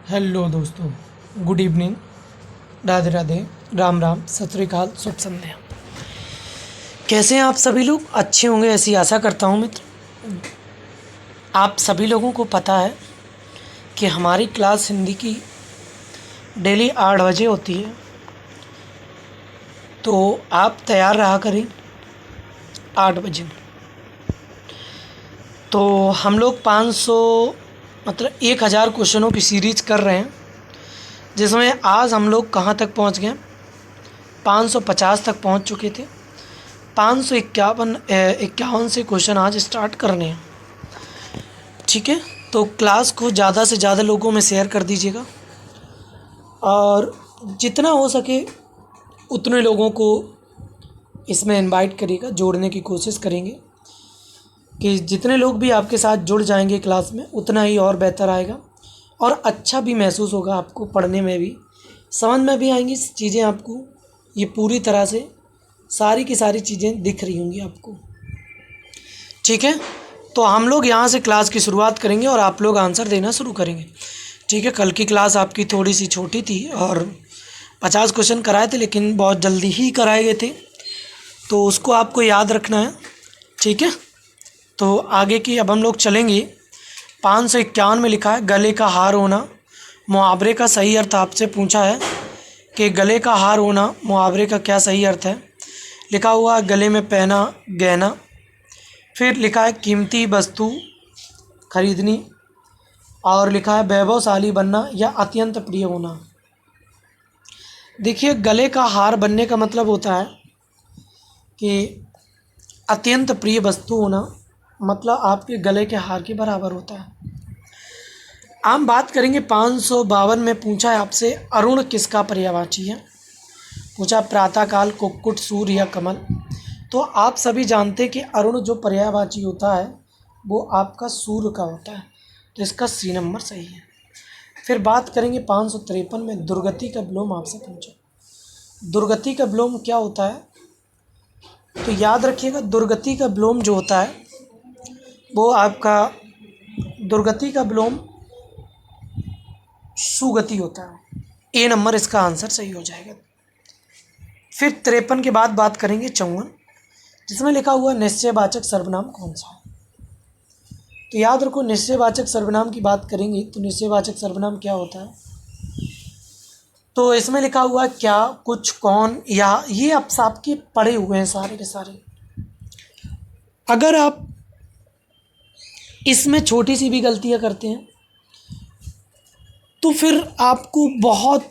Hello दोस्तों, good evening, Radhe Radhe, Ram Ram, सत श्री अकाल, शुभ संध्या। कैसे हैं आप सभी लोग? अच्छे होंगे ऐसी आशा करता हूँ मित्र। आप सभी लोगों को पता है कि हमारी क्लास हिंदी की डेली 8 बजे होती है, तो आप तैयार रहा करें 8 बजे। तो हम लोग 500 मतलब 1000 क्वेश्चनों की सीरीज़ कर रहे हैं, जिसमें आज हम लोग कहाँ तक पहुँच गए? 550 तक पहुँच चुके थे। 551 से क्वेश्चन आज स्टार्ट करने हैं। ठीक है, तो क्लास को ज़्यादा से ज़्यादा लोगों में शेयर कर दीजिएगा और जितना हो सके उतने लोगों को इसमें इनवाइट करिएगा, जोड़ने की कोशिश करेंगे कि जितने लोग भी आपके साथ जुड़ जाएंगे क्लास में उतना ही और बेहतर आएगा और अच्छा भी महसूस होगा आपको, पढ़ने में भी समझ में भी आएंगी चीज़ें आपको। ये पूरी तरह से सारी की सारी चीज़ें दिख रही होंगी आपको। ठीक है, तो हम लोग यहाँ से क्लास की शुरुआत करेंगे और आप लोग आंसर देना शुरू करेंगे। ठीक है, कल की क्लास आपकी थोड़ी सी छोटी थी और 50 क्वेश्चन कराए थे, लेकिन बहुत जल्दी ही कराए गए थे, तो उसको आपको याद रखना है। ठीक है, तो आगे की अब हम लोग चलेंगे। 551 में लिखा है गले का हार होना। मुहावरे का सही अर्थ आपसे पूछा है कि गले का हार होना मुहावरे का क्या सही अर्थ है। लिखा हुआ है गले में पहना गहना। फिर लिखा है कीमती वस्तु खरीदनी, और लिखा है वैभवशाली बनना या अत्यंत प्रिय होना। देखिए, गले का हार बनने का मतलब होता है कि अत्यंत प्रिय वस्तु होना, मतलब आपके गले के हार के बराबर होता है। हम बात करेंगे 552 में पूछा है आपसे अरुण किसका पर्यायवाची है। पूछा प्रातःकाल, कुक्कुट, सूर्य या कमल। तो आप सभी जानते हैं कि अरुण जो पर्यायवाची होता है वो आपका सूर्य का होता है, तो इसका सी नंबर सही है। फिर बात करेंगे 553 में दुर्गति का विलोम आपसे पूछा। दुर्गति का विलोम क्या होता है? तो याद रखिएगा, दुर्गति का विलोम जो होता है वो आपका दुर्गति का विलोम सुगति होता है। ए नंबर इसका आंसर सही हो जाएगा। फिर 53 के बाद बात करेंगे 54, जिसमें लिखा हुआ निश्चयवाचक सर्वनाम कौन सा है। तो याद रखो, निश्चयवाचक सर्वनाम की बात करेंगे तो निश्चयवाचक सर्वनाम क्या होता है। तो इसमें लिखा हुआ है क्या, कुछ, कौन, या, ये आप आपके पढ़े हुए हैं सारे के सारे। अगर आप इसमें छोटी सी भी गलतियां करते हैं तो फिर आपको बहुत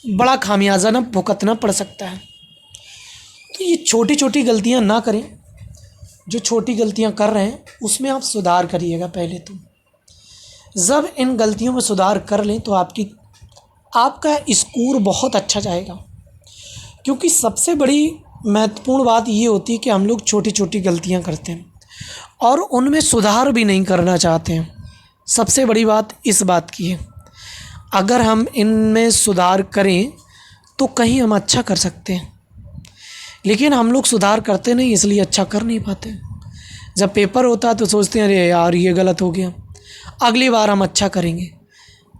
बड़ा खामियाजा ना भुगतना पड़ सकता है। तो ये छोटी छोटी गलतियां ना करें। जो छोटी गलतियां कर रहे हैं उसमें आप सुधार करिएगा पहले तो। जब इन गलतियों में सुधार कर लें तो आपका स्कोर बहुत अच्छा जाएगा, क्योंकि सबसे बड़ी महत्वपूर्ण बात ये होती है कि हम लोग छोटी छोटी गलतियां करते हैं और उनमें सुधार भी नहीं करना चाहते हैं। सबसे बड़ी बात इस बात की है, अगर हम इनमें सुधार करें तो कहीं हम अच्छा कर सकते हैं, लेकिन हम लोग सुधार करते नहीं, इसलिए अच्छा कर नहीं पाते। जब पेपर होता है तो सोचते हैं अरे यार ये गलत हो गया, अगली बार हम अच्छा करेंगे।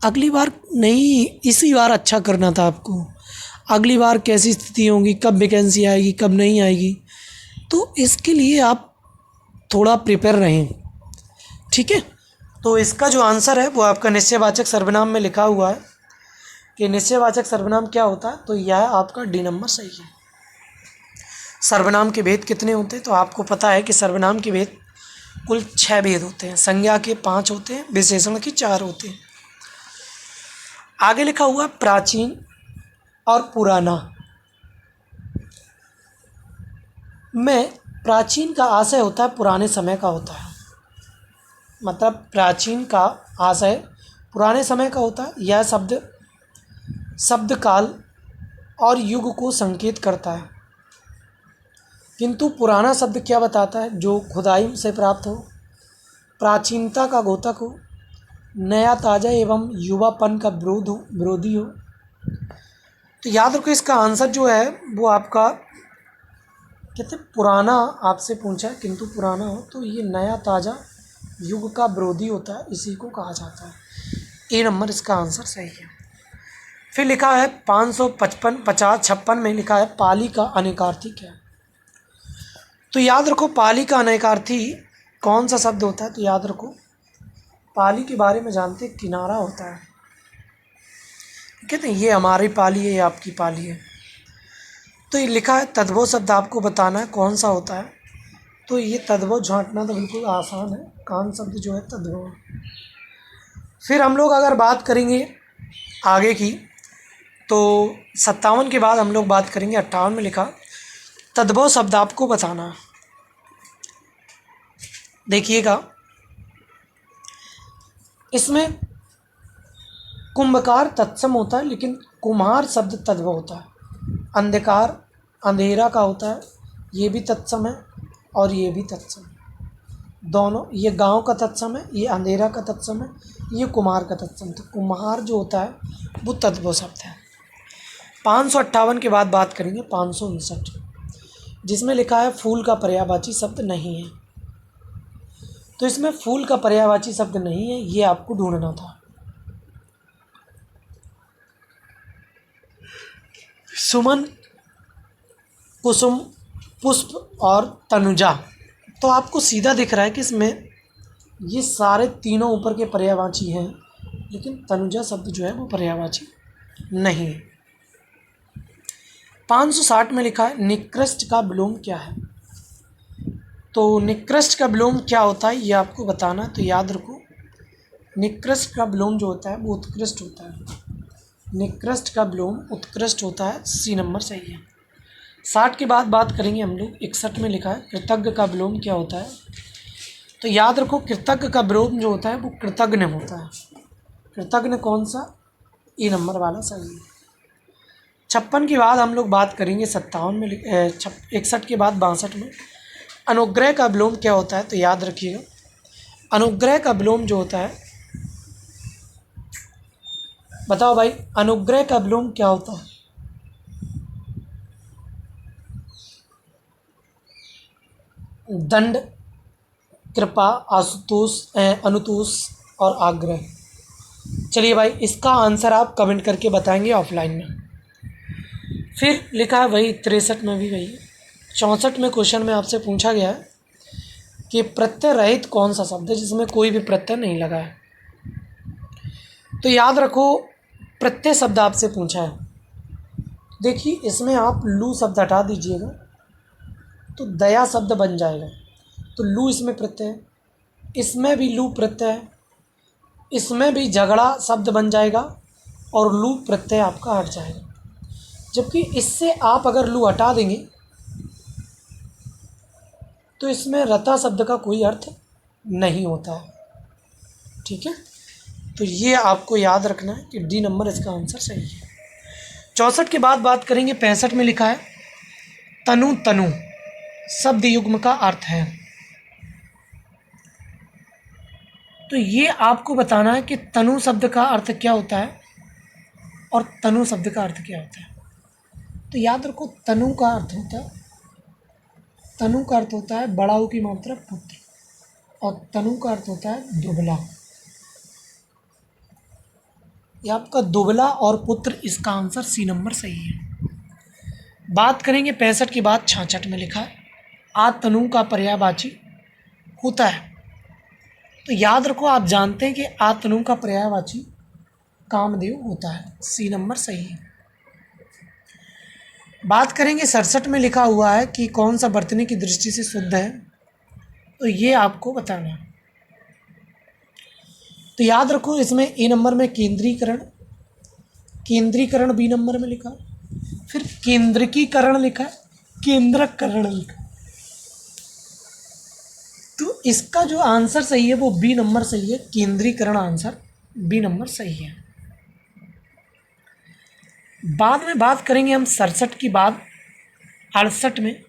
अगली बार नहीं, इसी बार अच्छा करना था आपको। अगली बार कैसी स्थिति होगी, कब वैकेंसी आएगी, कब नहीं आएगी, तो इसके लिए आप थोड़ा प्रिपेयर रहें। ठीक है, तो इसका जो आंसर है वो आपका निश्चयवाचक सर्वनाम में लिखा हुआ है कि निश्चयवाचक सर्वनाम क्या होता है, तो यह आपका डी नंबर सही है। सर्वनाम के भेद कितने होते हैं? तो आपको पता है कि सर्वनाम के भेद कुल 6 भेद होते हैं। संज्ञा के 5 होते हैं, विशेषण के 4 होते हैं। आगे लिखा हुआ प्राचीन और पुराना में प्राचीन का आशय होता है पुराने समय का होता है। मतलब प्राचीन का आशय पुराने समय का होता है। यह शब्द काल और युग को संकेत करता है, किंतु पुराना शब्द क्या बताता है? जो खुदाई से प्राप्त हो, प्राचीनता का घोतक हो, नया ताज़ा एवं युवापन का विरोधी हो। तो याद रखो, इसका आंसर जो है वो आपका कहते पुराना आपसे पूछा है, किंतु पुराना हो तो ये नया ताज़ा युग का विरोधी होता है, इसी को कहा जाता है। ए नंबर इसका आंसर सही है। फिर लिखा है 555 50 56 में लिखा है पाली का अनेकार्थी क्या है। तो याद रखो पाली का अनेकार्थी कौन सा शब्द होता है। तो याद रखो पाली के बारे में जानते किनारा होता है। कहते हैं ये हमारी पाली है, ये आपकी पाली है। तो ये लिखा है तद्भव शब्द आपको बताना है कौन सा होता है। तो ये तद्भव झांटना तो बिल्कुल आसान है, कान शब्द जो है तद्भव है। फिर हम लोग अगर बात करेंगे आगे की, तो 57 के बाद हम लोग बात करेंगे 58 में लिखा तद्भव शब्द आपको बताना है। देखिएगा इसमें कुंभकार तत्सम होता है, लेकिन कुम्हार शब्द तद्भव होता है। अंधकार अंधेरा का होता है, ये भी तत्सम है और ये भी तत्सम है। दोनों, ये गांव का तत्सम है, ये अंधेरा का तत्सम है, ये कुम्हार का तत्सम। तो कुम्हार जो होता है वो तद्भव शब्द है। 558 के बाद बात करेंगे 559, जिसमें लिखा है फूल का पर्यायवाची शब्द नहीं है। तो इसमें फूल का पर्यायवाची शब्द नहीं है, ये आपको ढूंढना था। सुमन, कुसुम, पुष्प और तनुजा। तो आपको सीधा दिख रहा है कि इसमें ये सारे तीनों ऊपर के पर्यायवाची हैं, लेकिन तनुजा शब्द जो है वो पर्यायवाची नहीं है। 560 में लिखा है निकृष्ट का विलोम क्या है। तो निकृष्ट का विलोम क्या होता है ये आपको बताना। तो याद रखो निकृष्ट का विलोम जो होता है वो उत्कृष्ट होता है। निकृष्ट का विलोम उत्कृष्ट होता है, सी नंबर सही है। 60 के बाद बात करेंगे हम लोग 61 में लिखा है कृतज्ञ का विलोम क्या होता है। तो याद रखो कृतज्ञ का विलोम जो होता है वो कृतज्ञ होता है। कृतज्ञ कौन सा, ए नंबर वाला सही है। 56 के बाद हम लोग बात करेंगे 57 में 61 के बाद 62 में अनुग्रह का विलोम क्या होता है। तो याद रखिएगा अनुग्रह का विलोम जो होता है, बताओ भाई अनुग्रह का विलोम क्या होता है। दंड, कृपा, आशुतोष, अनुतोष और आग्रह। चलिए भाई इसका आंसर आप कमेंट करके बताएंगे ऑफलाइन में। फिर लिखा है वही 63 में भी वही 64 में क्वेश्चन में आपसे पूछा गया है कि प्रत्यय रहित कौन सा शब्द है जिसमें कोई भी प्रत्यय नहीं लगा है। तो याद रखो प्रत्यय शब्द आपसे पूछा है। देखिए इसमें आप लू शब्द हटा दीजिएगा तो दया शब्द बन जाएगा। तो लू इसमें प्रत्यय है, इसमें भी लू प्रत्यय है, इसमें भी झगड़ा शब्द बन जाएगा और लू प्रत्यय आपका हट जाएगा। जबकि इससे आप अगर लू हटा देंगे तो इसमें रता शब्द का कोई अर्थ नहीं होता है। ठीक है, तो ये आपको याद रखना है कि डी नंबर इसका आंसर सही है। 64 के बाद बात करेंगे 65 में लिखा है तनु तनु शब्द युग्म का अर्थ है। तो ये आपको बताना है कि तनु शब्द का अर्थ क्या होता है और तनु शब्द का अर्थ क्या होता है। तो याद रखो तनु का अर्थ होता है बड़ाऊ की मात्रा पुत्र, और तनु का अर्थ होता है दुबला। ये आपका दुबला और पुत्र, इसका आंसर सी नंबर सही है। बात करेंगे 65 के बाद 66 में लिखा है आतनु का पर्यायवाची होता है। तो याद रखो आप जानते हैं कि आतनु का पर्यायवाची कामदेव होता है, सी नंबर सही है। बात करेंगे 67 में लिखा हुआ है कि कौन सा बर्तने की दृष्टि से शुद्ध है। तो ये आपको बताना है। तो याद रखो इसमें ए नंबर में केंद्रीकरण बी नंबर में लिखा, फिर केंद्रीकरण लिखा है, केंद्रकरण लिखा। तो इसका जो आंसर सही है वो बी नंबर सही है, केंद्रीकरण आंसर बी नंबर सही है। बाद में बात करेंगे हम 67 की बाद 68 में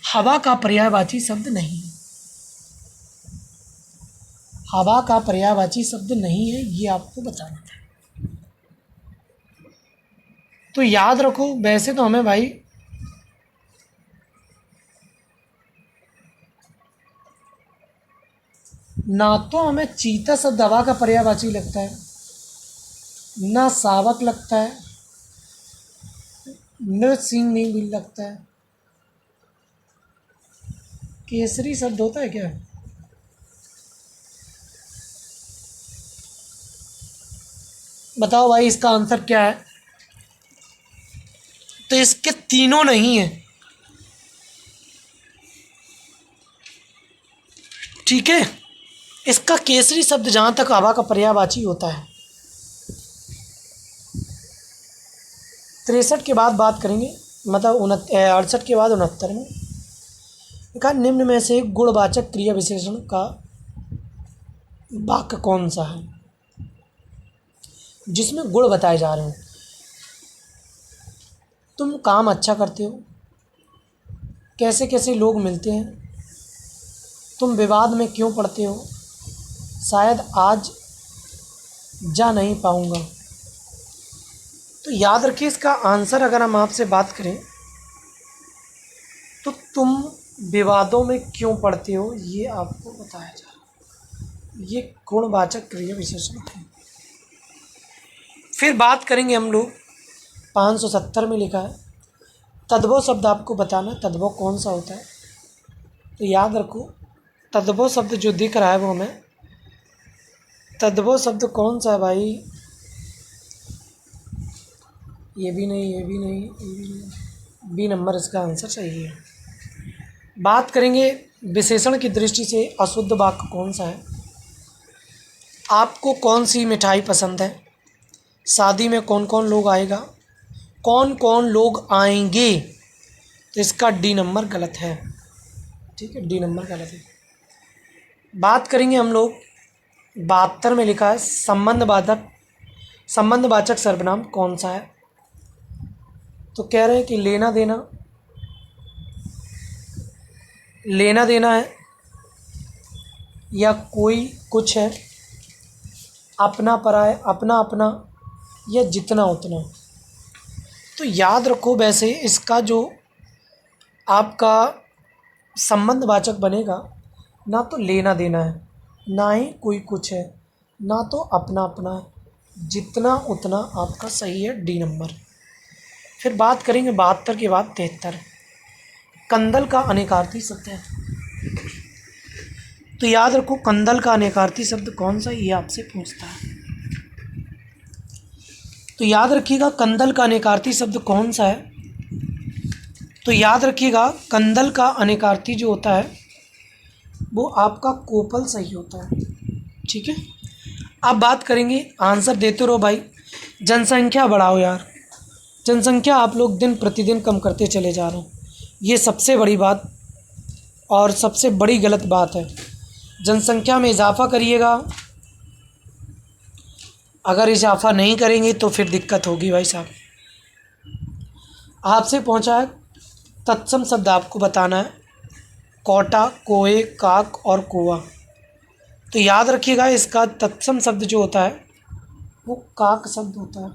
हवा का पर्यायवाची शब्द नहीं है। हवा का पर्यायवाची शब्द नहीं है, ये आपको बताना था। तो याद रखो वैसे तो हमें भाई ना तो हमें चीता शब्द हवा का पर्यायवाची लगता है ना सावक लगता है, नृसिंह नहीं भी लगता है। केसरी शब्द होता है क्या? बताओ भाई इसका आंसर क्या है? तो इसके तीनों नहीं है, ठीक है। इसका केसरी शब्द जहाँ तक हवा का पर्यायवाची होता है। 63 के बाद बात करेंगे, मतलब 68 के बाद 69 में कहा निम्न में से गुणवाचक क्रिया विशेषण का वाक्य कौन सा है जिसमें गुण बताए जा रहे हैं। तुम काम अच्छा करते हो, कैसे कैसे लोग मिलते हैं, तुम विवाद में क्यों पड़ते हो, शायद आज जा नहीं पाऊंगा। तो याद रखिए इसका आंसर अगर हम आपसे बात करें तो तुम विवादों में क्यों पड़ते हो, ये आपको बताया जा रहा है। ये गुणवाचक क्रिया विशेषण है। फिर बात करेंगे हम लोग 570 में लिखा है तद्भव शब्द आपको बताना, तद्भव कौन सा होता है। तो याद रखो तद्भव शब्द जो दिख रहा है वो हमें, तद्भव शब्द कौन सा है भाई? ये भी नहीं, ये भी नहीं, ये भी नहीं, बी नंबर इसका आंसर सही है। बात करेंगे विशेषण की दृष्टि से अशुद्ध वाक्य कौन सा है। आपको कौन सी मिठाई पसंद है, शादी में कौन कौन लोग आएगा, कौन कौन लोग आएंगे। तो इसका डी नंबर गलत है, ठीक है, डी नंबर गलत है। बात करेंगे हम लोग 72 में लिखा है संबंधवाचक सर्वनाम कौन सा है। तो कह रहे हैं कि लेना देना है, या कोई कुछ है, अपना पराया, अपना अपना, या जितना उतना। तो याद रखो वैसे इसका जो आपका संबंधवाचक बनेगा, ना तो लेना देना है, ना ही कोई कुछ है, ना तो अपना अपना है, जितना उतना आपका सही है, डी नंबर। फिर बात करेंगे 72 के बाद 73, कंदल का अनेकार्थी शब्द है। तो याद रखो कंदल का अनेकार्थी शब्द कौन सा, ये आपसे पूछता है। तो याद रखिएगा कंदल का अनेकार्थी शब्द कौन सा है। तो याद रखिएगा कंदल का अनेकार्थी जो होता है वो आपका कोपल सही होता है, ठीक है। अब बात करेंगे, आंसर देते रहो भाई, जनसंख्या बढ़ाओ यार। जनसंख्या आप लोग दिन प्रतिदिन कम करते चले जा रहे हो, ये सबसे बड़ी बात और सबसे बड़ी गलत बात है। जनसंख्या में इजाफा करिएगा, अगर इजाफा नहीं करेंगे तो फिर दिक्कत होगी भाई साहब। आपसे पहुंचा है तत्सम शब्द आपको बताना है, कोटा, कोए, काक और कोवा। तो याद रखिएगा इसका तत्सम शब्द जो होता है वो काक शब्द होता है।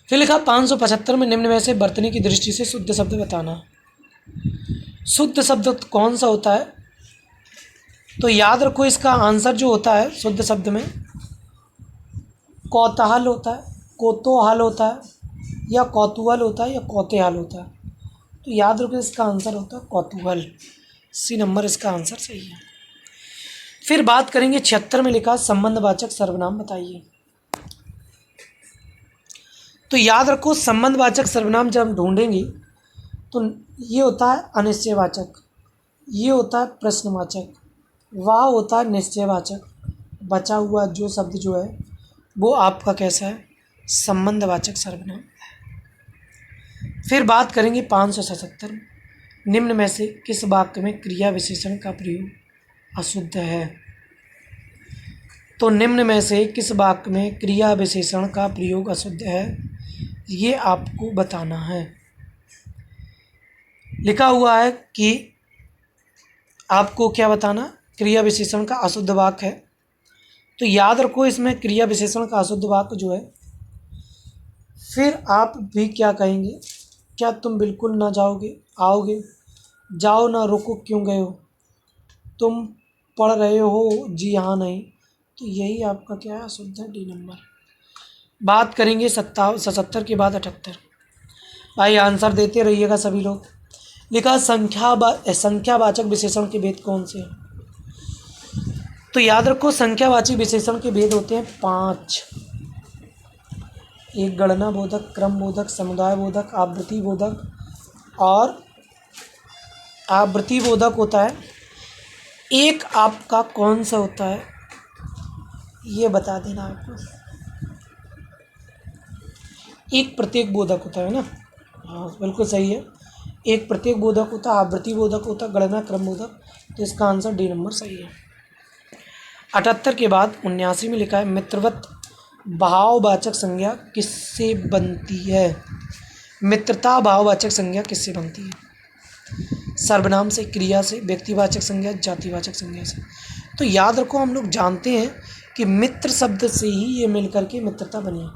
फिर लिखा 575 में निम्न में से बर्तनी की दृष्टि से शुद्ध शब्द बताना। शुद्ध शब्द कौन सा होता है। तो याद रखो इसका आंसर जो होता है शुद्ध शब्द में कौतूहल होता है, कोतोहल होता है, या कौतूहल होता है, या कौतूहल होता है। तो याद रखो इसका आंसर होता है कौतूहल, सी नंबर इसका आंसर सही है। फिर बात करेंगे 76 में लिखा संबंधवाचक सर्वनाम बताइए। तो याद रखो संबंधवाचक सर्वनाम जब हम ढूंढेंगे तो ये होता है अनिश्चयवाचक, ये होता है प्रश्नवाचक, वह होता है निश्चयवाचक, बचा हुआ जो शब्द जो है वो आपका कैसा है, संबंधवाचक सर्वनाम। फिर बात करेंगे 577, निम्न में से किस वाक्य में क्रिया विशेषण का प्रयोग अशुद्ध है। तो निम्न में से किस वाक्य में क्रिया विशेषण का प्रयोग अशुद्ध है, ये आपको बताना है। लिखा हुआ है कि आपको क्या बताना, क्रिया विशेषण का अशुद्ध वाक्य है। तो याद रखो इसमें क्रिया विशेषण का अशुद्ध वाक्य जो है, फिर आप भी क्या कहेंगे, क्या तुम बिल्कुल ना जाओगे, आओगे, जाओ ना, रुको क्यों गए हो, तुम पढ़ रहे हो, जी हाँ नहीं, तो यही आपका क्या है, अशुद्ध है, डी नंबर। बात करेंगे 77 के बाद 78। भाई आंसर देते रहिएगा सभी लोग। लिखा संख्यावाचक विशेषण के भेद कौन से हैं? तो याद रखो संख्यावाची विशेषण के भेद होते हैं 5। एक गणना बोधक, क्रम बोधक, समुदाय बोधक, आवृत्ति बोधक और आवृत्ति बोधक होता है। एक आपका कौन सा होता है ये बता देना आपको। एक प्रत्येक बोधक होता है ना, हाँ बिल्कुल सही है। एक प्रत्येक बोधक होता है, आवृत्ति बोधक होता है, गणना क्रम बोधक। तो इसका आंसर डी नंबर सही है। 78 के बाद 79 में लिखा है मित्रवत भाववाचक संज्ञा किससे बनती है? मित्रता भाववाचक संज्ञा किससे बनती है? सर्वनाम से, क्रिया से, व्यक्तिवाचक संज्ञा, जातिवाचक संज्ञा से। तो याद रखो हम लोग जानते हैं कि मित्र शब्द से ही ये मिलकर के मित्रता बनी है।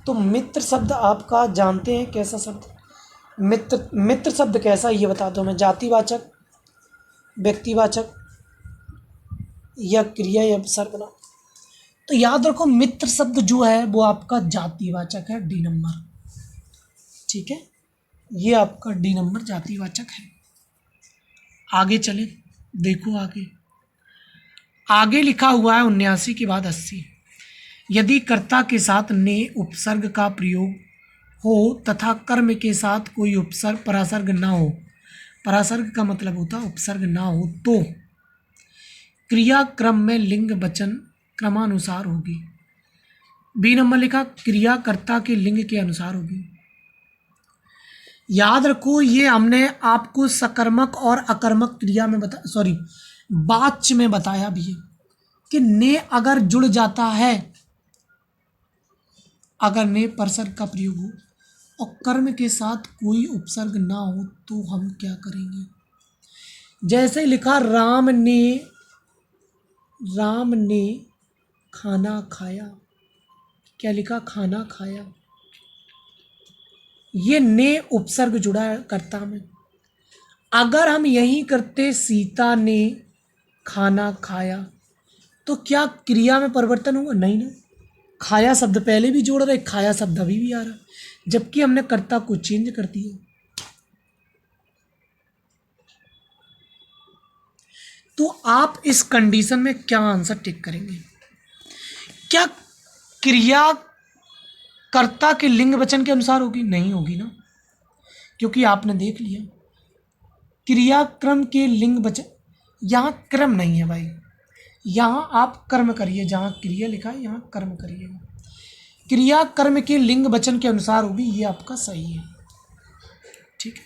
तो मित्र शब्द आपका जानते हैं कैसा शब्द? मित्र शब्द कैसा ये बता दो मैं, जातिवाचक, व्यक्तिवाचक या क्रिया या सर्वनाम? तो याद रखो मित्र शब्द जो है वो आपका जातिवाचक है, डी नंबर। ठीक है, ये आपका डी नंबर जातिवाचक है। आगे चले, देखो आगे लिखा हुआ है 79 के बाद 80। यदि कर्ता के साथ ने उपसर्ग का प्रयोग हो तथा कर्म के साथ कोई उपसर्ग परासर्ग ना हो, परासर्ग का मतलब होता है उपसर्ग ना हो, तो क्रिया क्रम में लिंग वचन क्रमानुसार होगी। बी नंबर लिखा क्रिया कर्ता के लिंग के अनुसार होगी। याद रखो ये हमने आपको सकर्मक और अकर्मक क्रिया में वाच्य में बताया भी है कि ने अगर जुड़ जाता है, अगर ने परसर्ग का प्रयोग हो और कर्म के साथ कोई उपसर्ग ना हो तो हम क्या करेंगे? जैसे लिखा राम ने खाना खाया, क्या लिखा? खाना खाया। ये ने उपसर्ग जुड़ा है कर्ता में। अगर हम यही करते सीता ने खाना खाया तो क्या क्रिया में परिवर्तन हुआ? नहीं ना, खाया शब्द पहले भी जोड़ रहे, खाया शब्द अभी भी आ रहा, जबकि हमने कर्ता को चेंज कर दिया। तो आप इस कंडीशन में क्या आंसर टिक करेंगे? क्या क्रिया कर्ता के लिंग वचन के अनुसार होगी? नहीं होगी ना, क्योंकि आपने देख लिया क्रियाक्रम के लिंग वचन, यहाँ क्रम नहीं है भाई, यहाँ आप कर्म करिए, जहाँ क्रिया लिखा है यहाँ कर्म करिए। क्रिया कर्म के लिंग वचन के अनुसार होगी, ये आपका सही है। ठीक है,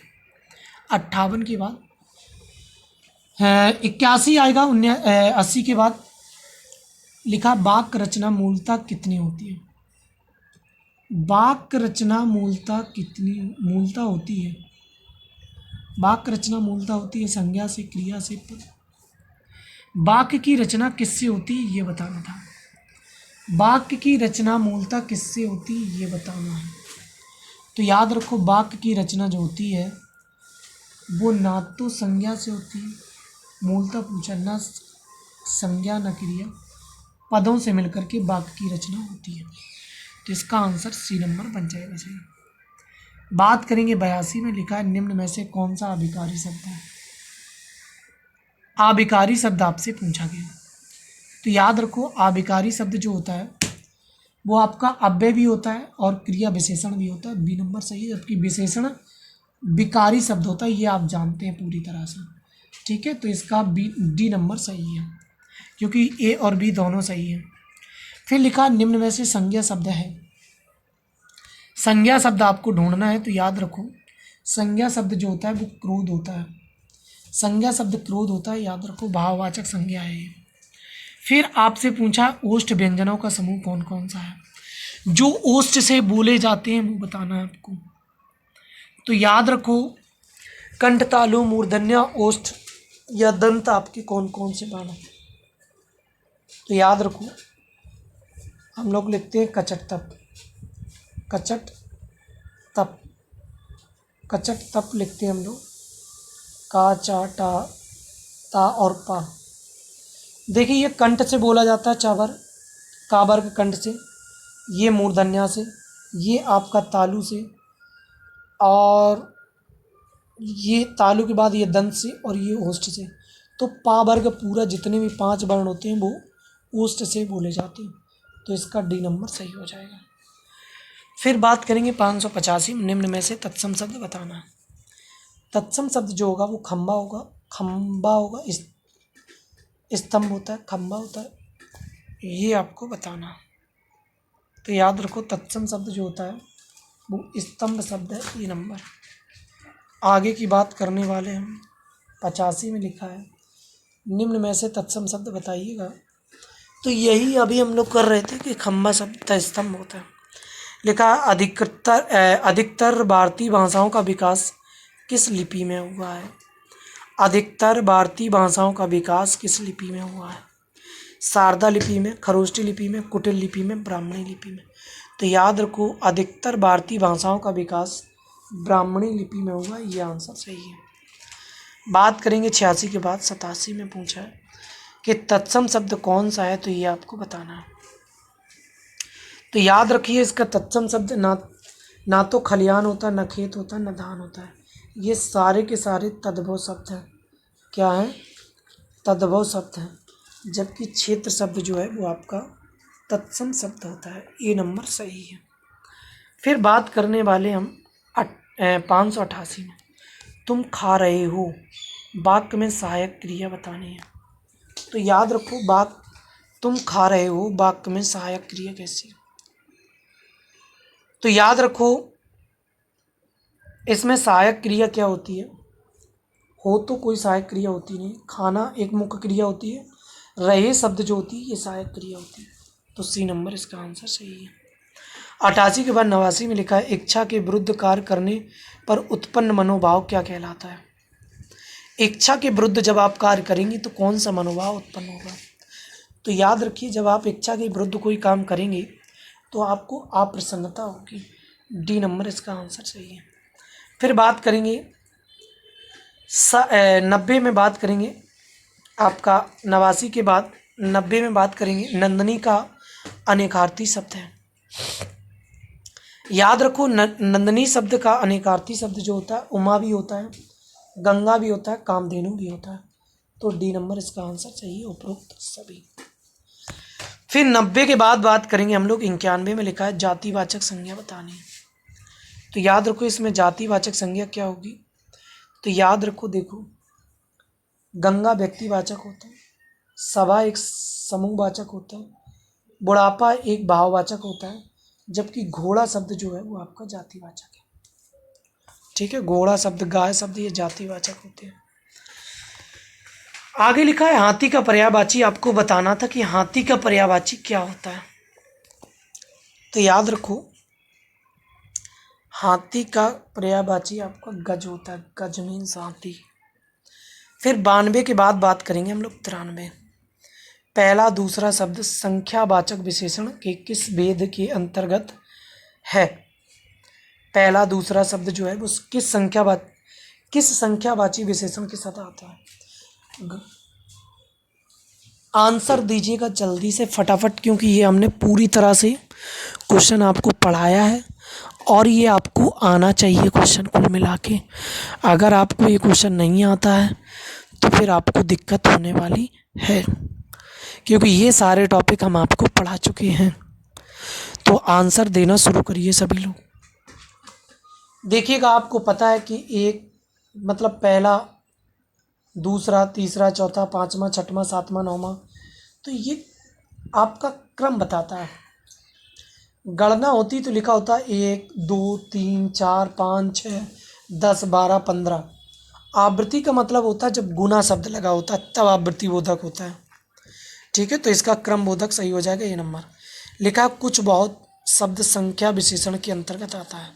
58 के बाद 81 आएगा। 80 के बाद लिखा वाक्य रचना मूलतः कितनी होती है? वाक्य रचना मूलतः होती है? वाक्य रचना मूलतः होती है संज्ञा से, क्रिया से, पद। वाक्य की रचना किससे होती है ये बताना था। वाक्य की रचना मूलतः किससे होती है ये बताना है। तो याद रखो वाक्य की रचना जो होती है वो ना तो संज्ञा से होती है, मूलतः पूछा, ना संज्ञा न क्रिया, पदों से मिलकर के वाक्य की रचना होती है। तो इसका आंसर सी नंबर बन जाएगा सही। बात करेंगे 82 में लिखा है निम्न में से कौन सा अभिकारी शब्द है? अभिकारी शब्द आपसे पूछा गया। तो याद रखो अभिकारी शब्द जो होता है वो आपका अव्यय भी होता है और क्रिया विशेषण भी होता है, बी नंबर सही है। जबकि विशेषण विकारी शब्द होता है, ये आप जानते हैं पूरी तरह से। ठीक है, तो इसका डी नंबर सही है, क्योंकि ए और बी दोनों सही है। फिर लिखा निम्न में से संज्ञा शब्द है। संज्ञा शब्द आपको ढूंढना है। तो याद रखो संज्ञा शब्द जो होता है वो क्रोध होता है। संज्ञा शब्द क्रोध होता है, याद रखो भाववाचक संज्ञा है ये। फिर आपसे पूछा ओष्ठ व्यंजनों का समूह कौन कौन सा है? जो ओष्ठ से बोले जाते हैं वो बताना है आपको। तो याद रखो कंठ, तालु, मूर्धन्य, ओष्ठ या दंत आपके कौन कौन से बाण हैं? तो याद रखो हम लोग लिखते हैं कचट तप, कचट तप, कचट तप लिखते हैं हम लोग, का, चा, टा, ता और पा। देखिए ये कंठ से बोला जाता है चावर, काबर्ग कंठ से, ये मूर्धन्या से, ये आपका तालु से, और ये तालु के बाद ये दंत से, और ये ओष्ठ से। तो पा वर्ग पूरा जितने भी 5 वर्ण होते हैं वो ओष्ठ से बोले जाते हैं। तो इसका डी नंबर सही हो जाएगा। फिर बात करेंगे 585, निम्न में से तत्सम शब्द बताना। तत्सम शब्द जो होगा वो खंबा होगा, खंबा होगा, स्तंभ होता है, खंबा होता है, ये आपको बताना। तो याद रखो तत्सम शब्द जो होता है वो स्तंभ शब्द है, ये नंबर। आगे की बात करने वाले हम 85 में लिखा है निम्न में से तत्सम शब्द बताइएगा। तो यही अभी हम लोग कर रहे थे कि खंबा शब्द स्तंभ होता है। लिखा अधिकतर भारतीय भाषाओं का विकास किस लिपि में हुआ है? अधिकतर भारतीय भाषाओं का विकास किस लिपि में हुआ है? शारदा लिपि में, खरोष्टी लिपि में, कुटिल लिपि में, ब्राह्मणी लिपि में। तो याद रखो अधिकतर भारतीय भाषाओं का विकास ब्राह्मणी लिपि में हुआ, ये आंसर सही है। बात करेंगे 86 के बाद 87 में पूछा है कि तत्सम शब्द कौन सा है, तो ये आपको बताना है। तो याद रखिए इसका तत्सम शब्द ना तो खलियान होता, न खेत होता, न धान होता है। ये सारे के सारे तद्भव शब्द हैं। क्या है? तद्भव शब्द हैं। जबकि क्षेत्र शब्द जो है वो आपका तत्सम शब्द होता है। ये नंबर सही है। फिर बात करने वाले हम 588 में, तुम खा रहे हो वाक्य में सहायक क्रिया बतानी है। तो याद रखो तुम खा रहे हो वाक्य में सहायक क्रिया कैसी है? तो याद रखो इसमें सहायक क्रिया क्या होती है? हो तो कोई सहायक क्रिया होती नहीं, खाना एक मुख्य क्रिया होती है, रहे शब्द जो होती है ये सहायक क्रिया होती है। तो सी नंबर इसका आंसर सही है। 88 के बाद 89 में लिखा है इच्छा के विरुद्ध कार्य करने पर उत्पन्न मनोभाव क्या कहलाता है? इच्छा के विरुद्ध जब आप कार्य करेंगे तो कौन सा मनोभाव उत्पन्न होगा? तो याद रखिए जब आप इच्छा के विरुद्ध कोई काम करेंगे तो आपको अप्रसन्नता होगी। डी नंबर इसका आंसर सही है। फिर बात करेंगे 90 में, बात करेंगे आपका 89 के बाद 90 में बात करेंगे नंदनी का अनेकार्थी शब्द है। याद रखो नंदनी शब्द का अनेकार्थी शब्द जो होता है उमा भी होता है, गंगा भी होता है, कामधेनु भी होता है। तो डी नंबर इसका आंसर सही है, उपरोक्त सभी। फिर 90 के बाद बात करेंगे हम लोग 91 में लिखा है जातिवाचक संज्ञा बतानी। तो याद रखो इसमें जातिवाचक संज्ञा क्या होगी? तो याद रखो देखो गंगा व्यक्तिवाचक होता है, सभा एक समूहवाचक होता है, बुढ़ापा एक भाववाचक होता है, जबकि घोड़ा शब्द जो है वो आपका जातिवाचक है। ठीक है, घोड़ा शब्द, गाय शब्द ये जातिवाचक होते हैं। आगे लिखा है हाथी का पर्यायवाची। आपको बताना था कि हाथी का पर्यायवाची क्या होता है। तो याद रखो हाथी का पर्यायवाची आपका गज होता है, गज मीन्स हाथी। फिर 92 के बाद बात करेंगे हम लोग 93। पहला दूसरा शब्द संख्यावाचक विशेषण के किस भेद के अंतर्गत है? पहला दूसरा शब्द जो है वो किस संख्यावाची विशेषण के साथ आता है? आंसर दीजिएगा जल्दी से फटाफट, क्योंकि ये हमने पूरी तरह से क्वेश्चन आपको पढ़ाया है और ये आपको आना चाहिए क्वेश्चन कुल मिला के। अगर आपको ये क्वेश्चन नहीं आता है तो फिर आपको दिक्कत होने वाली है, क्योंकि ये सारे टॉपिक हम आपको पढ़ा चुके हैं। तो आंसर देना शुरू करिए सभी लोग। देखिएगा आपको पता है कि एक मतलब पहला, दूसरा, तीसरा, चौथा, पाँचवा, छठवां, सातवां, नौवां, तो ये आपका क्रम बताता है। गणना होती तो लिखा होता है 1 2 3 4 5 6 10 12 15। आवृत्ति का मतलब होता है जब गुना शब्द लगा होता है तब आवृत्ति बोधक होता है। ठीक है, तो इसका क्रम बोधक सही हो जाएगा। ये नंबर लिखा कुछ बहुत शब्द संख्या विशेषण के अंतर्गत आता है।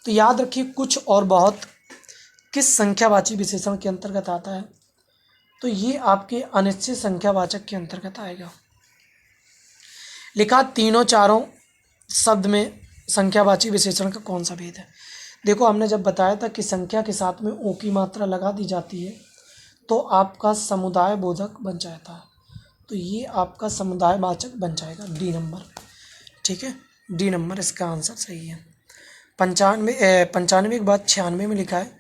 तो याद रखिए कुछ और बहुत किस संख्यावाची विशेषण के अंतर्गत आता है? तो ये आपके अनिश्चित संख्यावाचक के अंतर्गत आएगा। लिखा तीनों चारों शब्द में संख्यावाची विशेषण का कौन सा भेद है? देखो हमने जब बताया था कि संख्या के साथ में ओ की मात्रा लगा दी जाती है तो आपका समुदाय बोधक बन जाता है। तो ये आपका समुदायवाचक बन जाएगा डी नंबर। ठीक है, डी नंबर इसका आंसर सही है। 95 के बाद 96 में लिखा है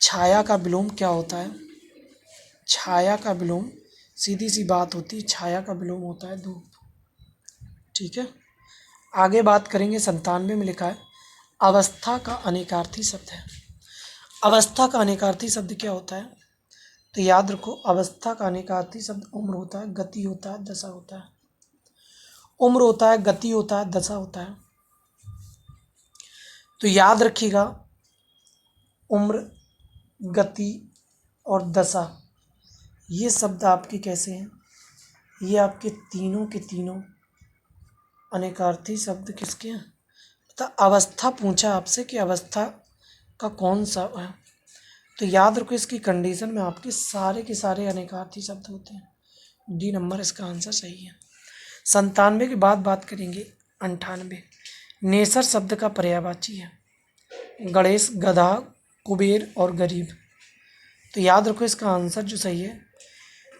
छाया का विलोम क्या होता है। छाया का विलोम सीधी सी बात होती है, छाया का विलोम होता है धूप। ठीक है, आगे बात करेंगे। 97 में लिखा है अवस्था का अनेकार्थी शब्द है। अवस्था का अनेकार्थी शब्द क्या होता है, तो याद रखो अवस्था का अनेकार्थी शब्द उम्र होता है, गति होता है, दशा होता है। उम्र होता है, गति होता है, दशा होता है। तो याद रखिएगा उम्र, गति और दशा ये शब्द आपके कैसे हैं, ये आपके तीनों के तीनों अनेकार्थी शब्द किसके हैं। तो अवस्था पूछा आपसे कि अवस्था का कौन सा है, तो याद रखो इसकी कंडीशन में आपके सारे के सारे अनेकार्थी शब्द होते हैं। डी नंबर इसका आंसर सही है। 97 के बाद बात करेंगे 98। नेसर शब्द का पर्यायवाची है गणेश, गधा, कुबेर और गरीब। तो याद रखो इसका आंसर जो सही है,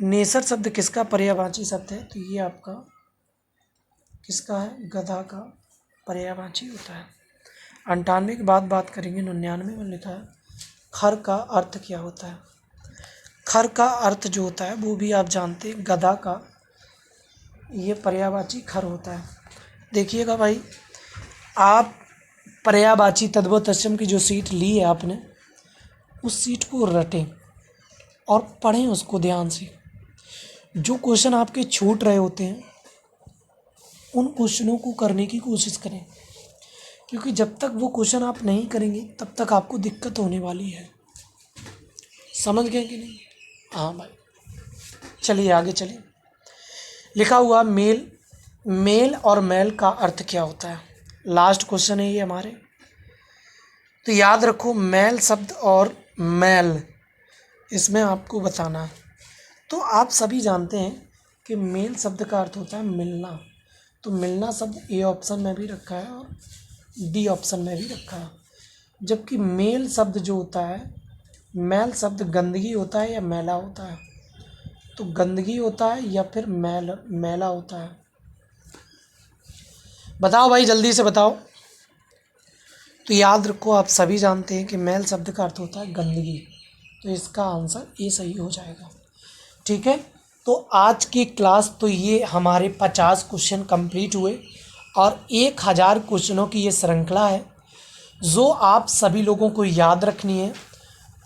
नेसर शब्द किसका पर्यायवाची शब्द है, तो ये आपका किसका है, गधा का पर्यायवाची होता है। 98 के बाद बात करेंगे 99 में लिखा है खर का अर्थ क्या होता है। खर का अर्थ जो होता है वो भी आप जानते हैं, गधा का ये पर्यायवाची खर होता है। देखिएगा भाई, आप पर्यायवाची तद्भव तत्सम की जो सीट ली है आपने, उस सीट को रटें और पढ़ें उसको ध्यान से। जो क्वेश्चन आपके छूट रहे होते हैं उन क्वेश्चनों को करने की कोशिश करें, क्योंकि जब तक वो क्वेश्चन आप नहीं करेंगे तब तक आपको दिक्कत होने वाली है। समझ गए कि नहीं? हाँ भाई, चलिए आगे चलिए। लिखा हुआ मेल, मेल और मैल का अर्थ क्या होता है। लास्ट क्वेश्चन है ये हमारे। तो याद रखो मैल शब्द और मैल इसमें आपको बताना है। तो आप सभी जानते हैं कि मेल शब्द का अर्थ होता है मिलना। तो मिलना शब्द ए ऑप्शन में भी रखा है और डी ऑप्शन में भी रखा है। जबकि मेल शब्द जो होता है, मैल शब्द गंदगी होता है या मैला होता है, तो गंदगी होता है या फिर मैला होता है। बताओ भाई जल्दी से बताओ। तो याद रखो आप सभी जानते हैं कि मैल शब्द का अर्थ होता है गंदगी, तो इसका आंसर ए सही हो जाएगा। ठीक है, तो आज की क्लास तो ये हमारे 50 क्वेश्चन कंप्लीट हुए और 1000 क्वेश्चनों की ये श्रृंखला है जो आप सभी लोगों को याद रखनी है।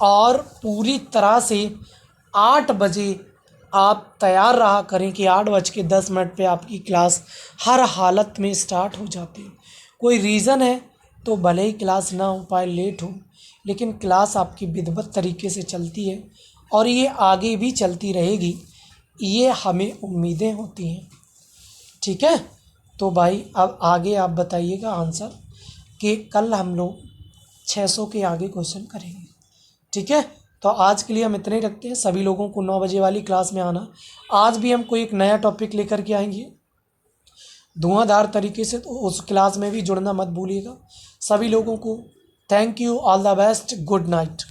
और पूरी तरह से 8 बजे आप तैयार रहा करें कि 8:10 पे आपकी क्लास हर हालत में स्टार्ट हो जाती है। कोई रीज़न है तो भले ही क्लास ना हो पाए, लेट हो, लेकिन क्लास आपकी विधिवत तरीके से चलती है और ये आगे भी चलती रहेगी, ये हमें उम्मीदें होती हैं। ठीक है, तो भाई अब आगे आप बताइएगा आंसर कि कल हम लोग 600 के आगे क्वेश्चन करेंगे। ठीक है, तो आज के लिए हम इतने ही रखते हैं। सभी लोगों को 9 बजे वाली क्लास में आना। आज भी हम कोई एक नया टॉपिक लेकर के आएंगे धुआंधार तरीके से, तो उस क्लास में भी जुड़ना मत भूलिएगा। सभी लोगों को thank you, all the best, good night.